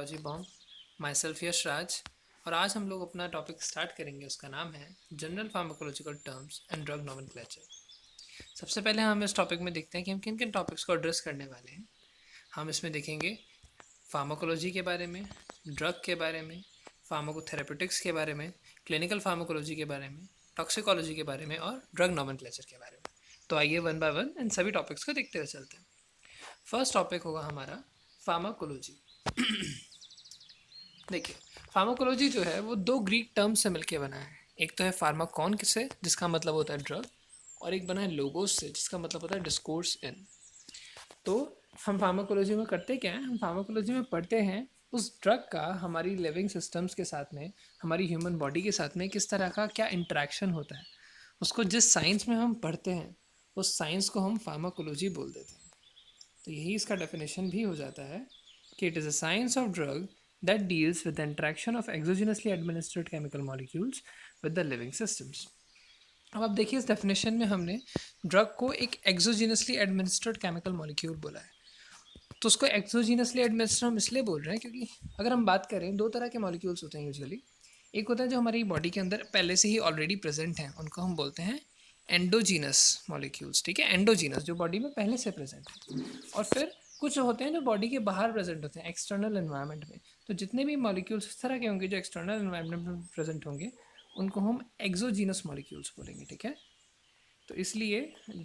Biology bomb. My self Yash Raj. और आज हम लोग अपना टॉपिक स्टार्ट करेंगे, उसका नाम है general pharmacological terms and drug nomenclature. सबसे पहले हम इस टॉपिक में देखते हैं कि हम किन किन टॉपिक्स को एड्रेस करने वाले हैं। हम इसमें देखेंगे फार्माकोलॉजी के बारे में, ड्रग के बारे में, फार्माकोथेरेपेटिक्स के बारे में, क्लिनिकल फार्माकोलॉजी के बारे में, टॉक्सिकोलॉजी के बारे में और ड्रग नोमेनक्लेचर के बारे में। तो आइए वन बाय वन इन सभी टॉपिक्स को देखते हुए चलते हैं। फर्स्ट टॉपिक होगा हमारा फार्माकोलॉजी। देखिए, फार्माकोलॉजी जो है वो दो ग्रीक टर्म से मिलके बना है। एक तो है फार्माकॉन से, जिसका मतलब होता है ड्रग, और एक बना है लोगोस से, जिसका मतलब होता है डिस्कोर्स इन। तो हम फार्माकोलॉजी में करते क्या है, हम फार्माकोलॉजी में पढ़ते हैं उस ड्रग का हमारी लिविंग सिस्टम्स के साथ में, हमारी ह्यूमन बॉडी के साथ में किस तरह का क्या इंटरेक्शन होता है। उसको जिस साइंस में हम पढ़ते हैं उस साइंस को हम फार्माकोलॉजी बोल देते हैं। तो यही इसका डेफिनेशन भी हो जाता है कि it is a science of drug that deals with the interaction of एक्सोजेनसली administered chemical molecules with the living systems. अब आप देखिए, इस डेफिनेशन में हमने ड्रग को एक एक्सोजेनसली एडमिनिस्ट्रेड केमिकल मॉलिक्यूल बोला है। तो उसको एक्सोजीनसली एडमिनिस्टर हम इसलिए बोल रहे हैं क्योंकि अगर हम बात करें, दो तरह के मॉलिक्यूल्स होते हैं यूजुअली। एक होता है जो हमारी बॉडी के अंदर पहले से ही ऑलरेडी प्रेजेंट हैं, उनको हम बोलते हैं एंडोजीनस मॉलिक्यूल्स। ठीक है, एंडोजीनस जो बॉडी में पहले से प्रेजेंट है। और फिर कुछ होते हैं जो बॉडी के बाहर प्रेजेंट होते हैं, एक्सटर्नल एनवायरनमेंट में। तो जितने भी मॉलिक्यूल्स इस तरह के होंगे जो एक्सटर्नल एनवायरनमेंट में प्रेजेंट होंगे, उनको हम एक्सोजीनस मॉलिक्यूल्स बोलेंगे। ठीक है, तो इसलिए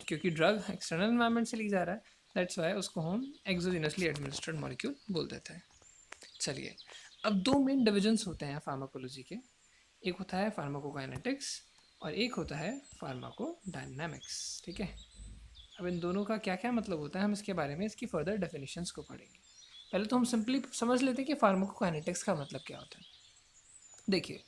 क्योंकि ड्रग एक्सटर्नल एनवायरनमेंट से ली जा रहा है, दैट्स वाई उसको हम एक्सोजिनसली एडमिनिस्ट्रेड मॉलिक्यूल बोल देते हैं। चलिए, अब दो मेन डिविजन्स होते हैं फार्माकोलॉजी के। एक होता है फार्माकोकाइनेटिक्स और एक होता है फार्माकोडायनामिक्स। ठीक है, अब इन दोनों का क्या क्या मतलब होता है, हम इसके बारे में इसकी फर्दर डेफिनेशंस को पढ़ेंगे। पहले तो हम सिंपली समझ लेते हैं कि फार्माकोकाइनेटिक्स का मतलब क्या होता है। देखिए,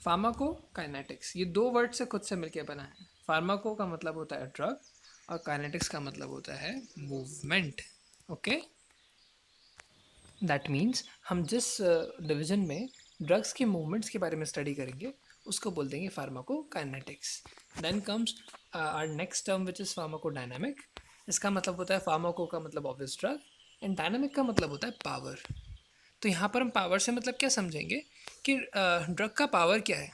फार्माकोकाइनेटिक्स ये दो वर्ड से खुद से मिलकर बना है। फार्माको का मतलब होता है ड्रग और काइनेटिक्स का मतलब होता है मूवमेंट। ओके, दैट मीन्स हम जिस डिवीजन में ड्रग्स के मूवमेंट्स के बारे में स्टडी करेंगे उसको बोल देंगे pharmacokinetics. Then comes our next term which is pharmacodynamic. इसका मतलब होता है फार्माको का मतलब ऑब्वियस ड्रग, एंड डायनामिक का मतलब होता है पावर। तो यहाँ पर हम पावर से मतलब क्या समझेंगे कि ड्रग का पावर क्या है।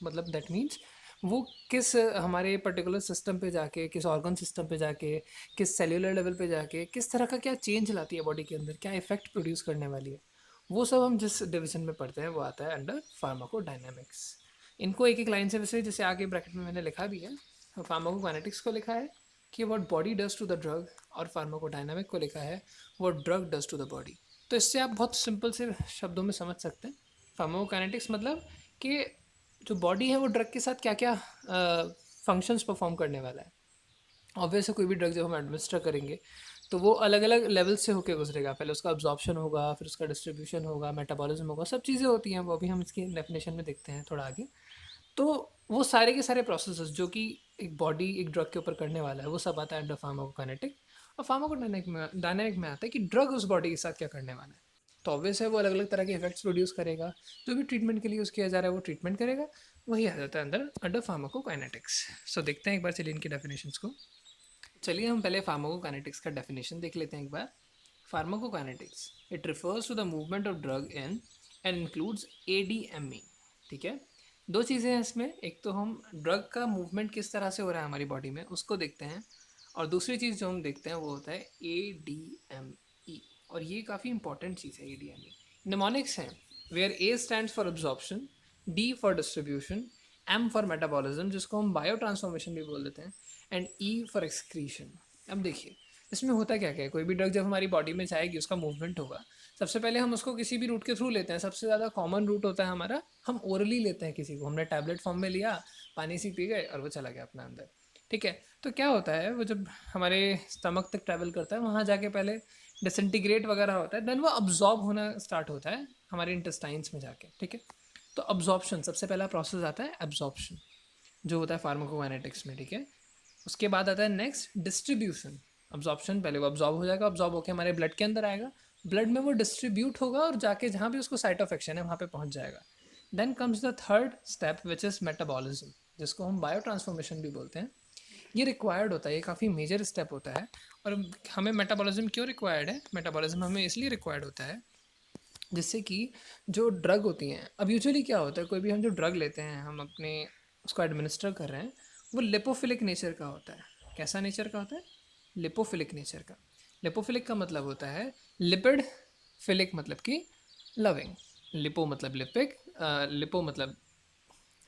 मतलब दैट मीन्स वो किस हमारे पर्टिकुलर सिस्टम पे जाके, किस ऑर्गन सिस्टम पे जाके, किस सेल्यूलर लेवल पे जाके किस तरह का क्या चेंज लाती है बॉडी के अंदर, क्या इफेक्ट प्रोड्यूस करने वाली है, वो सब हम जिस डिवीजन में पढ़ते हैं वो आता है अंडर फार्माकोडायनामिक्स। इनको एक एक लाइन से वैसे जैसे आगे ब्रैकेट में मैंने लिखा भी है, फार्माकोकाइनेटिक्स को लिखा है कि what body does to the drug, और फार्माकोडायनामिक को लिखा है what drug does to the body. तो इससे आप बहुत सिंपल से शब्दों में समझ सकते हैं। फार्माकोकाइनेटिक्स मतलब कि जो बॉडी है वो ड्रग के साथ क्या क्या फंक्शंस परफॉर्म करने वाला है। ऑब्वियसली कोई भी ड्रग जब हम एडमिनिस्टर करेंगे तो वो अलग अलग लेवल से होकर गुजरेगा। पहले उसका अब्जॉर्प्शन होगा, फिर उसका डिस्ट्रीब्यूशन होगा, मेटाबॉलिज्म होगा, सब चीज़ें होती हैं, वो अभी हम इसकी डेफिनेशन में देखते हैं थोड़ा आगे। तो वो सारे के सारे प्रोसेसेस जो कि एक बॉडी एक ड्रग के ऊपर करने वाला है, वो सब आता है अंडर फार्माकोकाइनेटिक। और फार्माकोडायनामिक में आता है कि ड्रग उस बॉडी के साथ क्या करने वाला है। तो ऑब्वियस है वो अलग अलग तरह के इफेक्ट्स प्रोड्यूस करेगा, जो भी ट्रीटमेंट के लिए यूज़ किया जा रहा है वो ट्रीटमेंट करेगा, वही आ जाता है अंदर अंडर फार्माकोकाइनेटिक्स। सो देखते हैं एक बार चलिए इनकी डेफिनेशंस को। चलिए हम पहले फार्माकोकाइनेटिक्स का डेफिनेशन देख लेते हैं एक बार। Pharmacokinetics, it refers to the movement of drug in and includes ADME. ठीक है, दो चीज़ें हैं इसमें, एक तो हम ड्रग का मूवमेंट किस तरह से हो रहा है हमारी बॉडी में उसको देखते हैं, और दूसरी चीज़ जो हम देखते हैं वो होता है एडीएमई। और ये काफ़ी इंपॉर्टेंट चीज़ है एडीएमई। निमोनिक्स हैं where A stands for absorption, D for distribution, M for metabolism जिसको हम बायो ट्रांसफॉर्मेशन भी बोल देते हैं, एंड ई फॉर एक्सक्रीशन। अब देखिए, इसमें होता क्या क्या है, कोई भी ड्रग जब हमारी बॉडी में जाएगी उसका मूवमेंट होगा, सबसे पहले हम उसको किसी भी रूट के थ्रू लेते हैं। सबसे ज़्यादा कॉमन रूट होता है हमारा, हम ओरली लेते हैं किसी को, हमने टैबलेट फॉर्म में लिया, पानी से पी गए और वो चला गया अपना अंदर। ठीक है, तो क्या होता है वो जब हमारे स्टमक तक ट्रैवल करता है, वहाँ जाके पहले डिसइंटीग्रेट वगैरह होता है, देन वो अब्जॉर्ब होना स्टार्ट होता है हमारे इंटेस्टाइन्स में जाके। ठीक है, तो अब्जॉर्प्शन सबसे पहला प्रोसेस आता है, एब्जॉर्प्शन जो होता है फार्माकोकाइनेटिक्स में। ठीक है, उसके बाद आता है नेक्स्ट डिस्ट्रीब्यूशन। अब्जॉर्प्शन पहले वो अब्जॉर्ब हो जाएगा, अब्जॉर्ब होकर हमारे ब्लड के अंदर आएगा, ब्लड में वो डिस्ट्रीब्यूट होगा और जाके जहाँ भी उसको साइट ऑफ एक्शन है वहाँ पे पहुँच जाएगा। Then comes the third step which is metabolism, जिसको हम बायो ट्रांसफॉर्मेशन भी बोलते हैं। ये रिक्वायर्ड होता है, ये काफ़ी मेजर स्टेप होता है। और हमें मेटाबॉलिज्म क्यों रिक्वायर्ड है, मेटाबॉलिज्म हमें इसलिए रिक्वायर्ड होता है जिससे कि जो ड्रग होती हैं, अब यूजुअली क्या होता है, कोई भी हम जो ड्रग लेते हैं, हम अपने उसको एडमिनिस्टर कर रहे हैं, वो लिपोफिलिक नेचर का होता है। कैसा नेचर का होता है? लिपोफिलिक नेचर का। लिपोफिलिक का मतलब होता है लिपिड, फिलिक मतलब कि लविंग। लिपो मतलब लिपिक, लिपो मतलब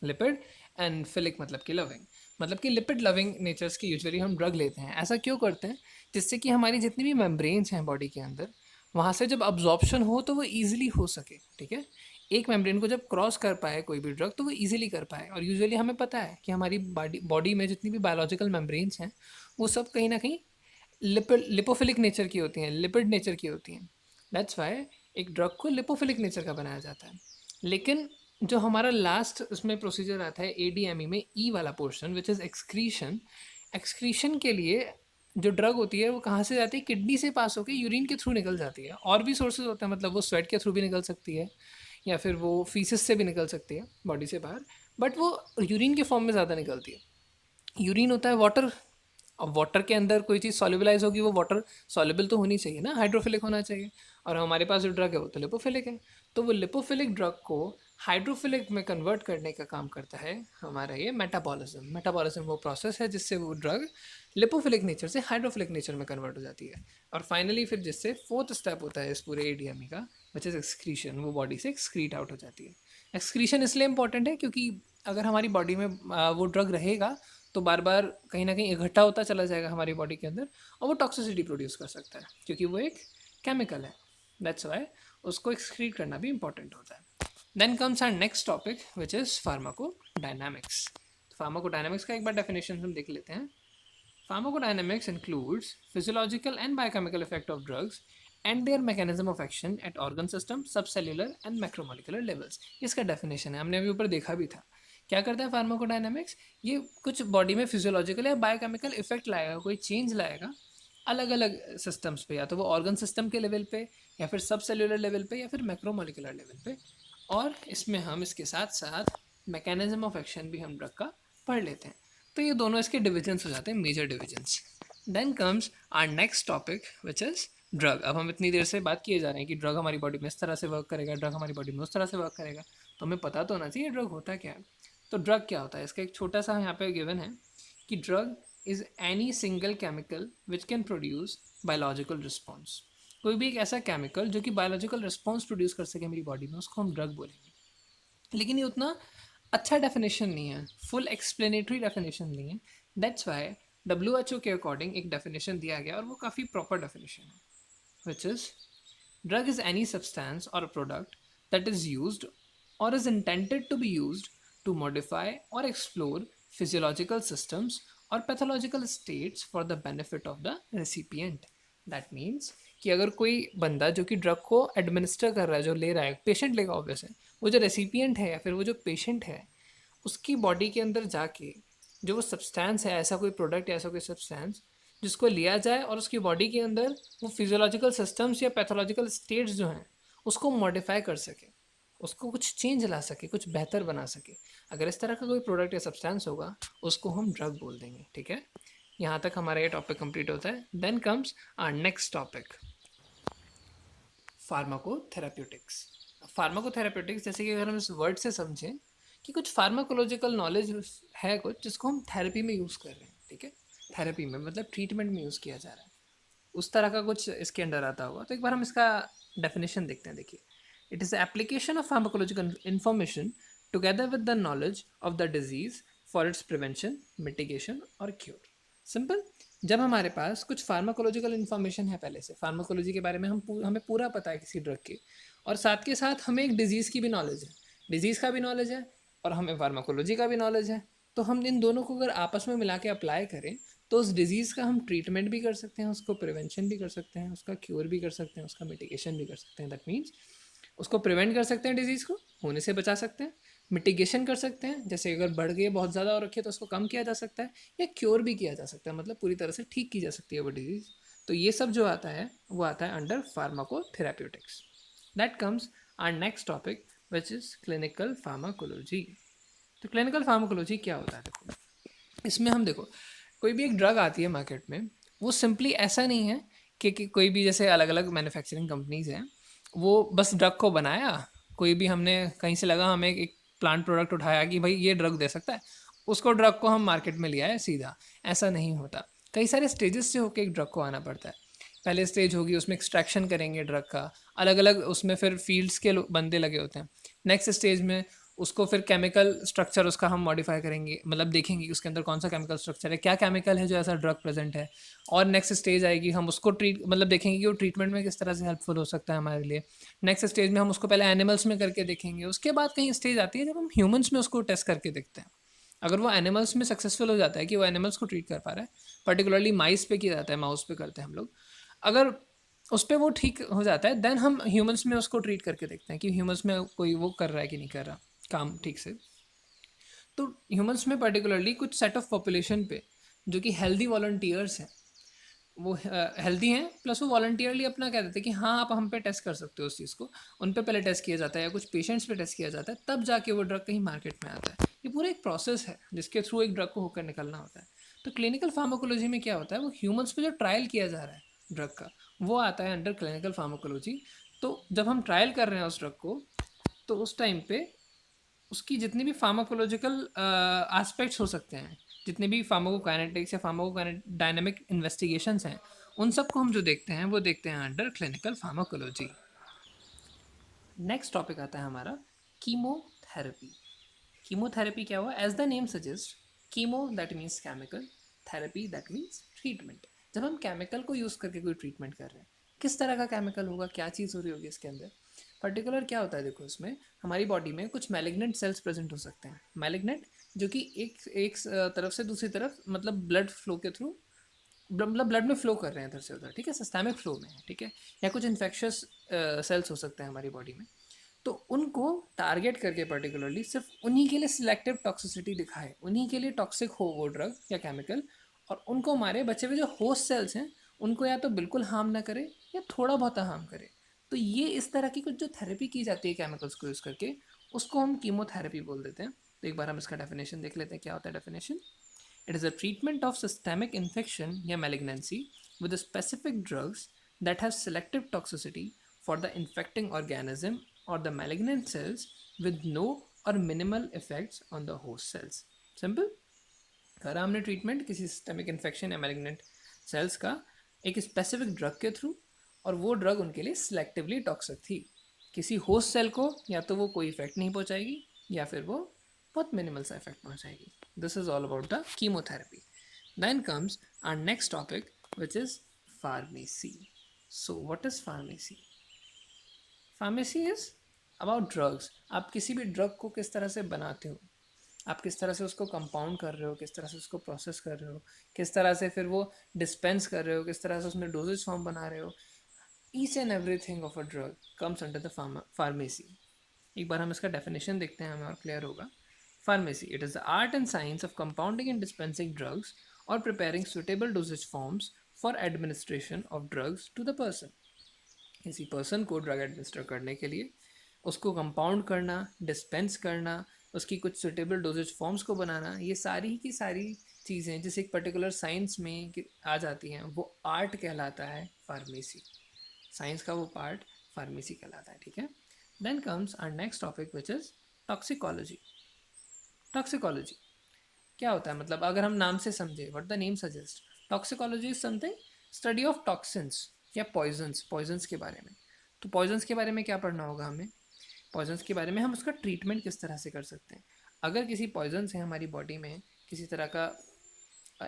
लिपिड, एंड फिलिक मतलब कि लविंग, मतलब कि लिपिड लविंग नेचर्स की यूजुअली हम ड्रग लेते हैं। ऐसा क्यों करते हैं? जिससे कि हमारी जितनी भी मेम्ब्रेन्स हैं बॉडी के अंदर, वहाँ से जब अब्जॉर्प्शन हो तो वो ईजिली हो सके। ठीक है, एक मेम्ब्रेन को जब क्रॉस कर पाए कोई भी ड्रग तो वो ईजिली कर पाए। और यूजुअली हमें पता है कि हमारी बॉडी में जितनी भी बायोलॉजिकल मेम्ब्रेन्स हैं वो सब कहीं ना कहीं लिपोफिलिक नेचर की होती हैं, लिपिड नेचर की होती हैं। दैट्स वाई एक ड्रग को लिपोफिलिक नेचर का बनाया जाता है। लेकिन जो हमारा लास्ट उसमें प्रोसीजर आता है एडीएमई में, ई वाला portion which is excretion. Excretion के लिए जो ड्रग होती है वो कहाँ से जाती है? किडनी से पास होकर यूरिन के थ्रू निकल जाती है। और भी सोर्सेज होते हैं, मतलब वो स्वेट के थ्रू भी निकल सकती है, या फिर वो फीसिस से भी निकल सकती है बॉडी से बाहर, बट वो यूरिन के फॉर्म में ज़्यादा निकलती है। यूरिन होता है वाटर। अब वाटर के अंदर कोई चीज़ सॉल्युबलाइज होगी, वो वाटर सॉल्युबल तो होनी चाहिए ना, हाइड्रोफिलिक होना चाहिए। और हमारे पास जो ड्रग है वो तो लिपोफिलिक है। तो वो लिपोफिलिक ड्रग को हाइड्रोफिलिक में कन्वर्ट करने का काम करता है हमारा ये मेटाबॉलिज्म। मेटाबॉलिज्म वो प्रोसेस है जिससे वो ड्रग लिपोफिलिक नेचर से हाइड्रोफिलिक नेचर में कन्वर्ट हो जाती है। और फाइनली फिर जिससे फोर्थ स्टेप होता है इस पूरे एडीएमई का, विच इज़ एक्सक्रीशन, वो बॉडी से एक्सक्रीट आउट हो जाती है। एक्सक्रीशन इसलिए इंपॉर्टेंट है क्योंकि अगर हमारी बॉडी में वो ड्रग रहेगा तो बार बार कहीं ना कहीं इकट्ठा होता चला जाएगा हमारी बॉडी के अंदर, और वो टॉक्सिसिटी प्रोड्यूस कर सकता है क्योंकि वो एक केमिकल है। दैट्स वाई उसको एक्सक्रीट करना भी इंपॉर्टेंट होता है। Then comes our next topic which is pharmacodynamics. Pharmacodynamics का एक बार डेफिनेशन हम देख लेते हैं। Pharmacodynamics includes physiological and biochemical effect of drugs and their mechanism of action at organ system, subcellular and macromolecular levels। इसका definition है, हमने अभी ऊपर देखा भी था। क्या करता है फार्माकोडायनामिक्स? ये कुछ बॉडी में फिजियोलॉजिकल या बायोकेमिकल इफेक्ट लाएगा, कोई चेंज लाएगा अलग अलग सिस्टम्स पे, या तो वो ऑर्गन सिस्टम के लेवल पे, या फिर सब सेल्यूलर लेवल पे, या फिर मैक्रोमोलिकुलर लेवल पे। और इसमें हम इसके साथ साथ मैकेनिज्म ऑफ एक्शन भी हम ड्रग का पढ़ लेते हैं। तो ये दोनों इसके डिविजन्स हो जाते हैं, major divisions. Then comes our next topic which is drug. अब हम इतनी देर से बात किए जा रहे हैं कि ड्रग हमारी बॉडी में इस तरह से वर्क करेगा, ड्रग हमारी बॉडी में उस तरह से वर्क करेगा, तो हमें पता तो होना चाहिए ड्रग होता क्या है। तो ड्रग क्या होता है, इसका एक छोटा सा यहाँ पे गिवन है कि drug is any single chemical which can produce biological response. कोई भी एक ऐसा केमिकल जो कि बायोलॉजिकल रिस्पॉन्स प्रोड्यूस कर सके मेरी बॉडी में, उसको हम ड्रग बोलेंगे। लेकिन ये उतना अच्छा डेफिनेशन नहीं है, फुल एक्सप्लेनेटरी डेफिनेशन नहीं है। दैट्स वाई WHO के अकॉर्डिंग एक डेफिनेशन दिया गया, और वो काफ़ी प्रॉपर डेफिनेशन है, which is drug is any substance और a product that is used और is intended to be used to modify और एक्सप्लोर फिजियोलॉजिकल सिस्टम्स और pathological states for the benefit of the recipient. That means कि अगर कोई बंदा जो कि ड्रग को एडमिनिस्टर कर रहा है, जो ले रहा है, पेशेंट लेगा ऑब्वियस है, वो जो रेसिपिएंट है या फिर वो जो पेशेंट है, उसकी बॉडी के अंदर जाके जो वो सब्सटेंस है, ऐसा कोई प्रोडक्ट या ऐसा कोई सब्सटेंस जिसको लिया जाए और उसकी बॉडी के अंदर वो फिजियोलॉजिकल सिस्टम्स या पैथोलॉजिकल स्टेट्स जो हैं उसको मॉडिफाई कर सके, उसको कुछ चेंज ला सके, कुछ बेहतर बना सके। अगर इस तरह का कोई प्रोडक्ट या सब्सटेंस होगा उसको हम ड्रग बोल देंगे। ठीक है, यहाँ तक हमारा ये टॉपिक कंप्लीट होता है। Then comes our next topic, pharmacotherapeutics. Pharmacotherapeutics, जैसे कि अगर हम इस वर्ड से समझें कि कुछ फार्माकोलॉजिकल नॉलेज है कुछ जिसको हम थेरेपी में यूज़ कर रहे हैं। ठीक है, थेरेपी में मतलब ट्रीटमेंट में यूज़ किया जा रहा है, उस तरह का कुछ इसके अंडर आता होगा। तो एक बार हम इसका डेफिनेशन देखते हैं। देखिए, it is the application of pharmacological information together with the knowledge of the disease for its prevention, mitigation और क्योर। सिंपल, जब हमारे पास कुछ फार्माकोलॉजिकल इन्फॉर्मेशन है, पहले से फार्माकोलॉजी के बारे में हमें पूरा पता है किसी ड्रग के, और साथ के साथ हमें एक डिजीज़ की भी नॉलेज है, डिजीज़ का भी नॉलेज है और हमें फार्माकोलॉजी का भी नॉलेज है, तो हम इन दोनों को अगर आपस में मिला के अप्लाई करें तो उस डिज़ीज़ का हम ट्रीटमेंट भी कर सकते हैं, उसको प्रिवेंशन भी कर सकते हैं, उसका क्योर भी कर सकते हैं, उसका मिटिगेशन भी कर सकते हैं। दैट मीन्स उसको प्रिवेंट कर सकते हैं, डिजीज़ को होने से बचा सकते हैं, मिटिगेशन कर सकते हैं, जैसे अगर बढ़ गई बहुत ज़्यादा और रखी है तो उसको कम किया जा सकता है, या क्योर भी किया जा सकता है, मतलब पूरी तरह से ठीक की जा सकती है वो डिजीज़। तो ये सब जो आता है वो आता है under pharmacotherapeutics. That comes our next topic which is clinical pharmacology. तो क्लिनिकल फार्माकोलॉजी क्या होता है? देखो, इसमें हम देखो, कोई भी एक ड्रग आती है मार्केट में, वो सिंपली ऐसा नहीं है कि कोई भी, जैसे अलग अलग मैन्युफैक्चरिंग कंपनीज हैं, वो बस ड्रग को बनाया, कोई भी हमने कहीं से लगा, हमें एक प्लांट प्रोडक्ट उठाया कि भाई ये ड्रग दे सकता है, उसको ड्रग को हम मार्केट में लिया है सीधा, ऐसा नहीं होता। कई सारे स्टेजेस से होकर एक ड्रग को आना पड़ता है। पहले स्टेज होगी उसमें एक्सट्रैक्शन करेंगे ड्रग का, अलग अलग उसमें फिर फील्ड्स के बंदे लगे होते हैं। नेक्स्ट स्टेज में उसको फिर केमिकल स्ट्रक्चर उसका हम मॉडिफाई करेंगे, मतलब देखेंगे कि उसके अंदर कौन सा केमिकल स्ट्रक्चर है, क्या केमिकल है जो ऐसा ड्रग प्रेजेंट है। और नेक्स्ट स्टेज आएगी, हम उसको मतलब देखेंगे कि वो ट्रीटमेंट में किस तरह से हेल्पफुल हो सकता है हमारे लिए। नेक्स्ट स्टेज में हम उसको पहले एनिमल्स में करके देखेंगे, उसके बाद कहीं स्टेज आती है जब हम ह्यूमंस में उसको टेस्ट करके देखते हैं। अगर वो एनिमल्स में सक्सेसफुल हो जाता है कि वो एनिमल्स को ट्रीट कर पा रहा है, पर्टिकुलरली माइस पे किया जाता है, माउस पे करते हैं हम लोग, अगर उस पर वो ठीक हो जाता है देन हम ह्यूमंस में उसको ट्रीट करके देखते हैं कि ह्यूमंस में कोई वो कर रहा है कि नहीं कर रहा काम ठीक से। तो ह्यूमंस में पर्टिकुलरली कुछ सेट ऑफ पॉपुलेशन पे जो कि हेल्दी वॉलंटियर्स हैं, वो हेल्दी हैं, प्लस वो वॉलंटियरली अपना कह देते हैं कि हाँ आप हम पे टेस्ट कर सकते हो उस चीज़ को, उन पे पहले टेस्ट किया जाता है या कुछ पेशेंट्स पे टेस्ट किया जाता है, तब जाके वो ड्रग कहीं मार्केट में आता है। ये पूरा एक प्रोसेस है जिसके थ्रू एक ड्रग को होकर निकलना होता है। तो क्लिनिकल फार्माकोलॉजी में क्या होता है, वो ह्यूमंस पे जो ट्रायल किया जा रहा है ड्रग का, वो आता है अंडर क्लिनिकल फार्माकोलॉजी। तो जब हम ट्रायल कर रहे हैं उस ड्रग को, तो उस टाइम पे उसकी जितनी भी फार्माकोलॉजिकल एस्पेक्ट्स हो सकते हैं, जितने भी फार्माकोकाइनेटिक्स या फार्माकोडायनेमिक इन्वेस्टिगेशंस हैं, उन सबको हम जो देखते हैं वो देखते हैं under clinical pharmacology. Next topic आता है हमारा कीमोथेरेपी। कीमोथेरेपी क्या हुआ, as the name suggest, chemo that means chemical, therapy that means treatment. जब हम केमिकल को यूज़ करके कोई ट्रीटमेंट कर रहे हैं, किस तरह का केमिकल होगा, क्या चीज़ हो रही होगी इसके अंदर, पर्टिकुलर क्या होता है, देखो इसमें हमारी बॉडी में कुछ मैलिग्नेंट सेल्स प्रेजेंट हो सकते हैं। मैलिग्नेंट जो कि एक एक तरफ से दूसरी तरफ मतलब ब्लड फ्लो के थ्रू, मतलब ब्लड में फ्लो कर रहे हैं इधर से उधर, ठीक है, सिस्टमिक फ्लो में है, ठीक है। या कुछ इन्फेक्शियस सेल्स हो सकते हैं हमारी बॉडी में। तो उनको टारगेट करके पर्टिकुलरली सिर्फ उन्हीं के लिए सिलेक्टिव टॉक्सिसिटी दिखाए, उन्हीं के लिए टॉक्सिक हो वो ड्रग या केमिकल, और उनको मारे, बचे हुए जो होस्ट सेल्स हैं उनको या तो बिल्कुल हार्म ना करे या थोड़ा बहुत हार्म करे। तो ये इस तरह की कुछ जो थेरेपी की जाती है केमिकल्स को यूज़ करके, उसको हम कीमोथेरेपी बोल देते हैं। तो एक बार हम इसका डेफिनेशन देख लेते हैं, क्या होता है definition. It is a treatment of systemic infection या malignancy with specific drugs that have selective toxicity for the infecting organism or the malignant cells with no or minimal effects on the host cells. Simple. करा हमने treatment किसी systemic infection या malignant sales का एक specific drug के through, और वो drug उनके लिए सिलेक्टिवली टॉक्सिक थी। किसी होस्ट सेल को या तो वो कोई इफेक्ट नहीं पहुंचाएगी या फिर वो बहुत मिनिमल सा इफेक्ट पहुंचाएगी। This is all about the chemotherapy. Then comes our next topic which is pharmacy. So what is pharmacy? Pharmacy is about drugs. आप किसी भी ड्रग को किस तरह से बनाते हो, आप किस तरह से उसको कंपाउंड कर रहे हो, किस तरह से उसको प्रोसेस कर रहे हो, किस तरह से फिर वो डिस्पेंस कर रहे हो, किस तरह से उसमें डोजेज फॉर्म बना रहे हो, each and everything of a drug comes under the pharmacy. एक बार हम इसका डेफिनेशन देखते हैं, हमें और क्लियर होगा। Pharmacy, it is the art and science of compounding and dispensing drugs और preparing suitable dosage forms for administration of drugs to the person. किसी पर्सन को ड्रग एडमिनिस्टर करने के लिए उसको कंपाउंड करना, डिस्पेंस करना, उसकी कुछ सुटेबल डोजेज फॉर्म्स को बनाना, ये सारी की सारी चीज़ें जिस एक पर्टिकुलर साइंस में आ जाती हैं, वो आर्ट कहलाता है फार्मेसी। साइंस का वो पार्ट फार्मेसी कहलाता है, ठीक है। Then comes our next topic which is toxicology. Toxicology क्या होता है, मतलब अगर हम नाम से समझे, what the name suggest, toxicology is something study of toxins या पॉइजन्स के बारे में। तो पॉइजन्स के बारे में क्या पढ़ना होगा हमें, पॉइजन्स के बारे में हम उसका ट्रीटमेंट किस तरह से कर सकते हैं। अगर किसी पॉइजन्स है हमारी बॉडी में, किसी तरह का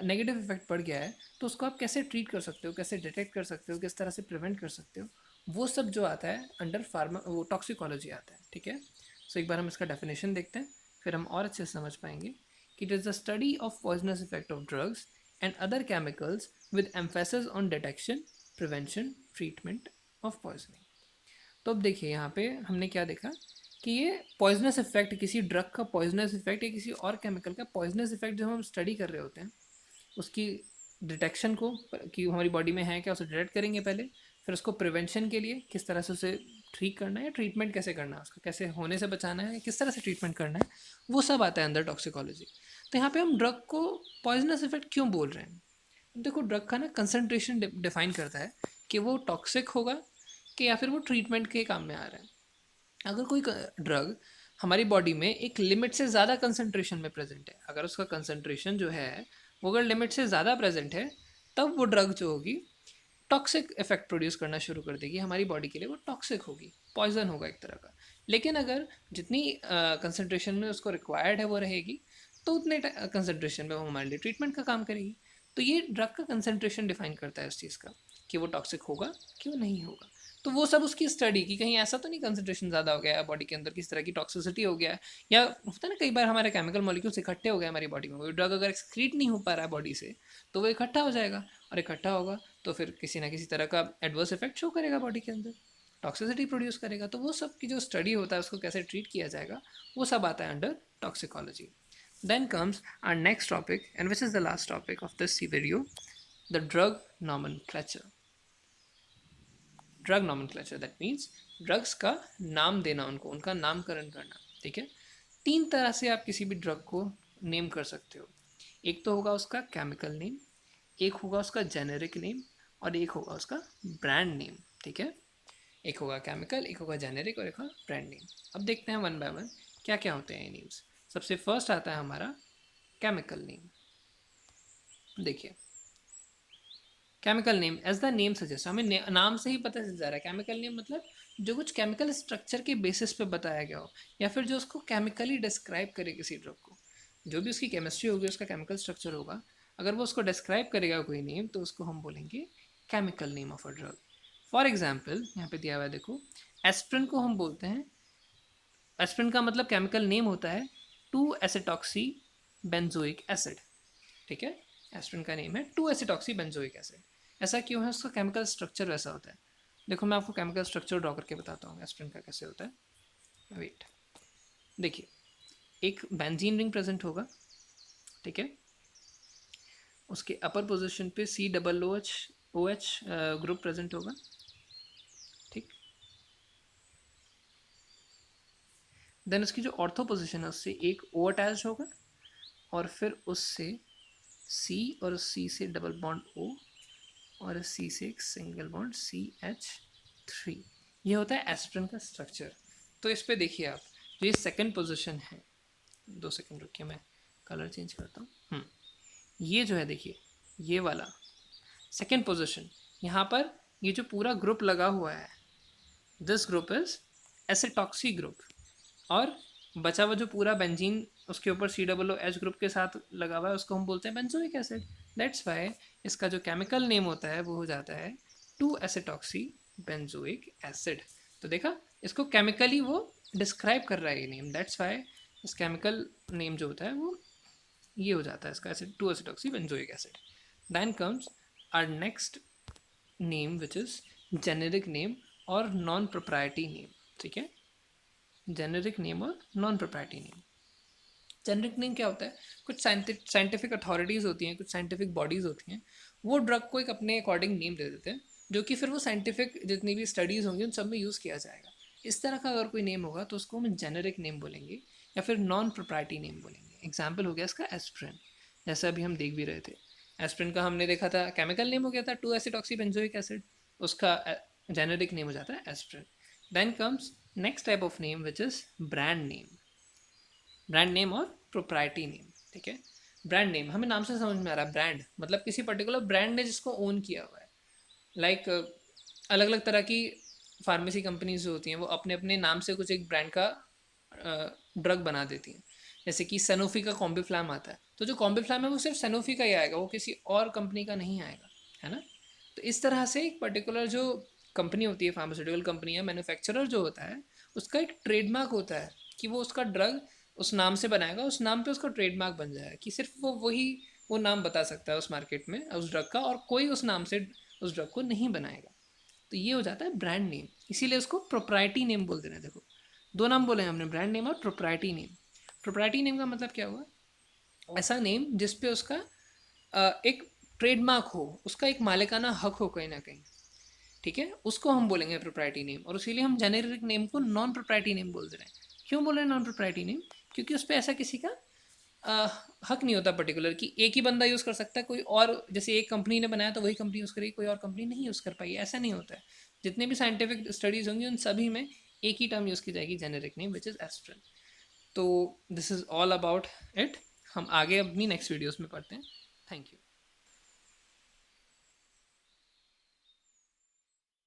नेगेटिव इफेक्ट पड़ गया है, तो उसको आप कैसे ट्रीट कर सकते हो, कैसे डिटेक्ट कर सकते हो, किस तरह से प्रिवेंट कर सकते हो, वो सब जो आता है अंडर वो टॉक्सिकोलॉजी आता है, ठीक है। सो एक बार हम इसका डेफिनेशन देखते हैं, फिर हम और अच्छे से समझ पाएंगे कि it is the study of poisonous effect of drugs and other chemicals with emphasis on detection, prevention, treatment of poisoning. तो अब देखिए यहाँ पे हमने क्या देखा कि ये पॉइजनस इफेक्ट, किसी ड्रग का पॉइजनस इफेक्ट या किसी और केमिकल का पॉइजनस इफेक्ट जब हम स्टडी कर रहे होते हैं, उसकी डिटेक्शन को कि हमारी बॉडी में है क्या, उसे डिटेक्ट करेंगे पहले, फिर उसको प्रिवेंशन के लिए किस तरह से उसे ठीक करना है, ट्रीटमेंट कैसे करना है, उसको कैसे होने से बचाना है, किस तरह से ट्रीटमेंट करना है, वो सब आता है अंदर टॉक्सिकोलॉजी। तो यहाँ पे हम ड्रग को पॉइजनस इफेक्ट क्यों बोल रहे हैं, देखो ड्रग का ना कंसनट्रेशन डिफाइन करता है कि वो टॉक्सिक होगा कि या फिर वो ट्रीटमेंट के काम में आ रहा है। अगर कोई ड्रग हमारी बॉडी में एक लिमिट से ज़्यादा कंसंट्रेशन में प्रेजेंट है, अगर उसका कंसंट्रेशन जो है वो अगर लिमिट से ज़्यादा प्रेजेंट है, तब वो ड्रग जो होगी टॉक्सिक इफेक्ट प्रोड्यूस करना शुरू कर देगी, हमारी बॉडी के लिए वो टॉक्सिक होगी, पॉइजन होगा एक तरह का। लेकिन अगर जितनी कंसंट्रेशन में उसको रिक्वायर्ड है वो रहेगी, तो उतने कंसंट्रेशन में वो हमारे लिए ट्रीटमेंट का काम करेगी। तो ये ड्रग का कंसंट्रेशन डिफाइन करता है उस चीज़ का, कि वो टॉक्सिक होगा कि वो नहीं होगा। तो वो सब उसकी स्टडी की, कहीं ऐसा तो नहीं कंसंट्रेशन ज़्यादा हो गया है बॉडी के अंदर, किस तरह की टॉक्सिसिटी हो गया है, या होता है ना कई बार हमारे केमिकल मॉलिक्यूल्स इकट्ठे हो गए हमारी बॉडी में, वो ड्रग अगर एक्सक्रीट नहीं हो पा रहा है बॉडी से, तो वो इकट्ठा हो जाएगा, और इकट्ठा होगा तो फिर किसी ना किसी तरह का एडवर्स इफेक्ट शो करेगा बॉडी के अंदर, टॉक्सिसिटी प्रोड्यूस करेगा। तो वो सब की जो स्टडी होता है उसको कैसे ट्रीट किया जाएगा, वो सब आता है under toxicology. Then comes our next topic, and which is the last topic of this video, the drug nomenclature. Drug nomenclature, that means drugs का नाम देना, उनको उनका नामकरण करना। ठीक है, 3 तरह से आप किसी भी ड्रग को नेम कर सकते हो। एक तो होगा उसका केमिकल नेम, एक होगा उसका जेनेरिक नेम, और एक होगा उसका ब्रांड नेम। ठीक है, एक होगा केमिकल, एक होगा जेनेरिक, और एक होगा ब्रांड नेम। अब देखते हैं वन बाय वन क्या क्या होते हैं ये नेम्स। सबसे फर्स्ट आता है हमारा केमिकल नेम। देखिए, chemical name as the name suggest, हमें नाम से ही पता चल जा रहा है केमिकल नेम मतलब जो कुछ केमिकल स्ट्रक्चर के बेसिस पे बताया गया हो, या फिर जो उसको केमिकली डिस्क्राइब करे किसी ड्रग को। जो भी उसकी केमिस्ट्री होगी, उसका केमिकल स्ट्रक्चर होगा, अगर वो उसको डिस्क्राइब करेगा कोई नेम, तो उसको हम बोलेंगे chemical name of a drug. For example यहाँ पे दिया हुआ है, देखो, एस्प्रिन को हम बोलते हैं, एस्प्रिन का मतलब केमिकल नेम होता है 2-एसिटॉक्सी बेंजोइक एसिड। ठीक है, एस्प्रिन का नेम है 2-एसिटॉक्सी बेंजोइक एसिड। ऐसा क्यों है, उसका केमिकल स्ट्रक्चर वैसा होता है। देखो मैं आपको केमिकल स्ट्रक्चर ड्रॉ करके बताता हूँ एस्प्रिन का कैसे होता है। वेट, देखिए, एक बेंजीन रिंग प्रेजेंट होगा। ठीक है, उसके अपर पोजीशन पे COOH ग्रुप प्रेजेंट होगा। ठीक, देन उसकी जो ऑर्थो पोजीशन है उससे एक O अटैच होगा, और फिर उससे C, और C से डबल बॉन्ड O, और C से एक सिंगल बॉन्ड CH3। ये होता है एस्प्रिन का स्ट्रक्चर। तो इस पे देखिए आप, जो ये सेकंड पोजीशन है, 2 सेकंड रुकिए मैं कलर चेंज करता हूँ। ये जो है देखिए, ये वाला सेकंड पोजीशन, यहाँ पर ये जो पूरा ग्रुप लगा हुआ है, दिस ग्रुप इज एसिटॉक्सी ग्रुप, और बचा हुआ जो पूरा बेंजीन उसके ऊपर COOH ग्रुप के साथ लगा हुआ है, उसको हम बोलते हैं बेंजोइक एसिड। दैट्स वाई इसका जो केमिकल नेम होता है वो हो जाता है 2-एसिटॉक्सी बेंजोइक एसिड। तो देखा, इसको केमिकली वो डिस्क्राइब कर रहा है ये नेम, दैट्स वाई इस केमिकल नेम जो होता है वो ये हो जाता है इसका, acid two acetoxy benzoic acid. Then comes our next name which is generic name और नॉन प्रोप्राइटरी नेम। ठीक है, जेनेरिक नेम और non proprietary name. Generic name क्या होता है, कुछ साइंटिफिक अथॉरिटीज़ होती हैं, कुछ साइंटिफिक बॉडीज़ होती हैं, वो ड्रग को एक अपने अकॉर्डिंग नेम दे देते हैं, जो कि फिर वो साइंटिफिक जितनी भी स्टडीज़ होंगी उन सब में यूज़ किया जाएगा। इस तरह का अगर कोई नेम होगा तो उसको हम जेनेरिक नेम बोलेंगे, या फिर नॉन प्रोप्राइटरी नेम बोलेंगे। एग्जाम्पल हो गया इसका एस्प्रिन, जैसे अभी हम देख भी रहे थे। एस्प्रिन का हमने देखा था केमिकल नेम हो गया था 2-एसिटॉक्सी बेंजोइक एसिड, उसका जेनेरिक नेम हो जाता है aspirin. Then comes next type of name which is brand name. Brand name और प्रोप्राइटरी नेम। ठीक है, ब्रांड नेम हमें नाम से समझ में आ रहा है, ब्रांड मतलब किसी पर्टिकुलर ब्रांड ने जिसको ओन किया हुआ है। लाइक अलग अलग तरह की फार्मेसी कंपनीज जो होती हैं वो अपने अपने नाम से कुछ एक ब्रांड का ड्रग बना देती हैं। जैसे कि सनोफी का कॉम्बीफ्लैम आता है, तो जो कॉम्बीफ्लैम है वो सिर्फ सनोफी का ही आएगा, वो किसी और कंपनी का नहीं आएगा, है ना। तो इस तरह से एक पर्टिकुलर जो कंपनी होती है, फार्मास्यूटिकल कंपनी है, मैन्युफैक्चरर जो होता है, उसका एक ट्रेडमार्क होता है कि वो उसका ड्रग उस नाम से बनाएगा, उस नाम पे उसका ट्रेडमार्क बन जाएगा कि सिर्फ वही वो नाम बता सकता है उस मार्केट में उस ड्रग का, और कोई उस नाम से उस ड्रग को नहीं बनाएगा। तो ये हो जाता है ब्रांड नेम, इसीलिए उसको प्रोप्राइटरी नेम बोलते हैं। देखो, 2 नाम बोले हमने, ब्रांड नेम और प्रोप्राइटरी नेम। प्रोप्राइटरी नेम का मतलब क्या हुआ, ऐसा नेम जिसपे उसका एक ट्रेडमार्क हो, उसका एक मालिकाना हक हो कहीं ना कहीं। ठीक है, उसको हम बोलेंगे प्रोप्राइटरी नेम, और इसीलिए हम जेनेरिक नेम को नॉन प्रोप्राइटरी नेम बोल रहे हैं। क्यों बोल रहे हैं नॉन प्रोप्राइटरी नेम, क्योंकि उस पर ऐसा किसी का हक नहीं होता पर्टिकुलर कि एक ही बंदा यूज़ कर सकता है, कोई और जैसे एक कंपनी ने बनाया तो वही कंपनी यूज़ करेगी, कोई और कंपनी नहीं यूज़ कर पाई, ऐसा नहीं होता है। जितने भी साइंटिफिक स्टडीज़ होंगी उन सभी में एक ही टर्म यूज़ की जाएगी, जेनेरिक नेम, विच इज़ एस्ट्रिन। तो this is all about it. हम आगे अपनी नेक्स्ट वीडियोस में पढ़ते हैं। Thank you.